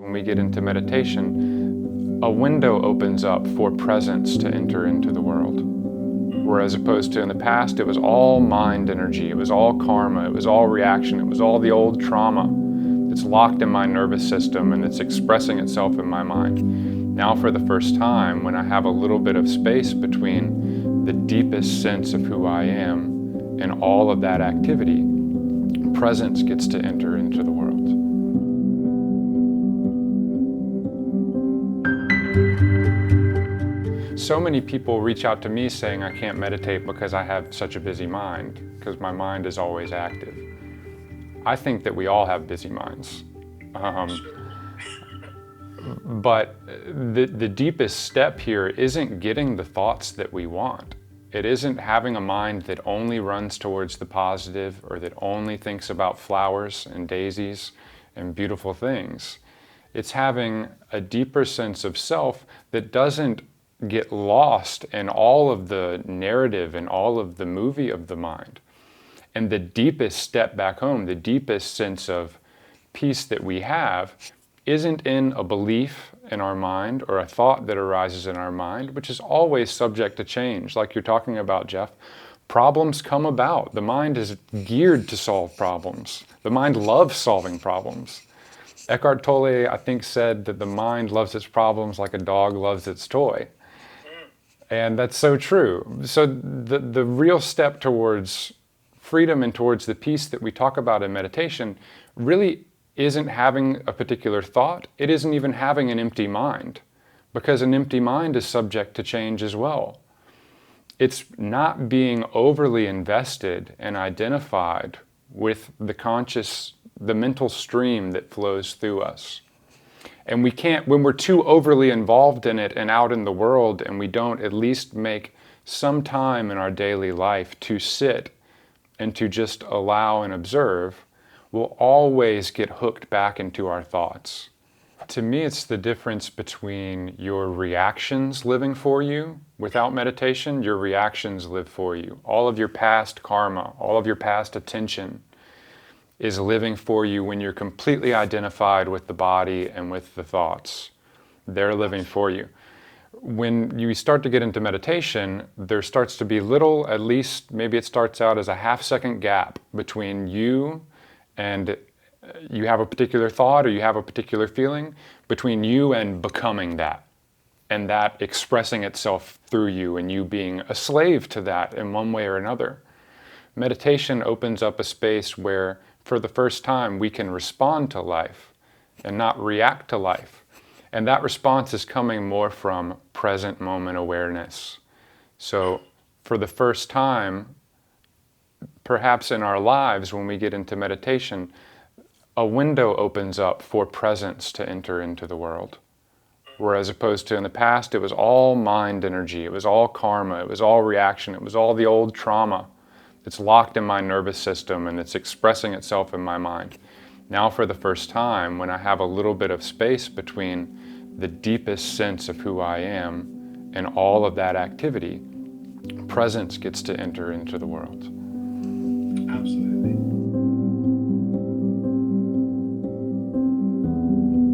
When we get into meditation, a window opens up for presence to enter into the world. Whereas opposed to in the past, it was all mind energy, it was all karma, it was all reaction, it was all the old trauma that's locked in my nervous system and it's expressing itself in my mind. Now for the first time, when I have a little bit of space between the deepest sense of who I am and all of that activity, presence gets to enter into the world. So many people reach out to me saying I can't meditate because I have such a busy mind, because my mind is always active. I think that we all have busy minds. But the deepest step here isn't getting the thoughts that we want. It isn't having a mind that only runs towards the positive or that only thinks about flowers and daisies and beautiful things. It's having a deeper sense of self that doesn't get lost in all of the narrative and all of the movie of the mind. And the deepest step back home, the deepest sense of peace that we have, isn't in a belief in our mind or a thought that arises in our mind, which is always subject to change. Like you're talking about, Jeff, problems come about. The mind is geared to solve problems. The mind loves solving problems. Eckhart Tolle, I think, said that the mind loves its problems like a dog loves its toy. And that's so true. So the real step towards freedom and towards the peace that we talk about in meditation really isn't having a particular thought. It isn't even having an empty mind, because an empty mind is subject to change as well. It's not being overly invested and identified with the mental stream that flows through us. And we can't, when we're too overly involved in it and out in the world, and we don't at least make some time in our daily life to sit and to just allow and observe, we'll always get hooked back into our thoughts. To me, it's the difference between your reactions living for you. Without meditation, your reactions live for you. All of your past karma, all of your past attention is living for you when you're completely identified with the body and with the thoughts. They're living for you. When you start to get into meditation, there starts to be little, at least maybe it starts out as a half-second gap between you and you have a particular thought or you have a particular feeling, between you and becoming that, and that expressing itself through you and you being a slave to that in one way or another. Meditation opens up a space where for the first time we can respond to life and not react to life. And that response is coming more from present moment awareness. So for the first time, perhaps in our lives when we get into meditation, a window opens up for presence to enter into the world. Whereas opposed to in the past, it was all mind energy, it was all karma, it was all reaction, it was all the old trauma that's locked in my nervous system and it's expressing itself in my mind. Now for the first time, when I have a little bit of space between the deepest sense of who I am and all of that activity, presence gets to enter into the world. Absolutely.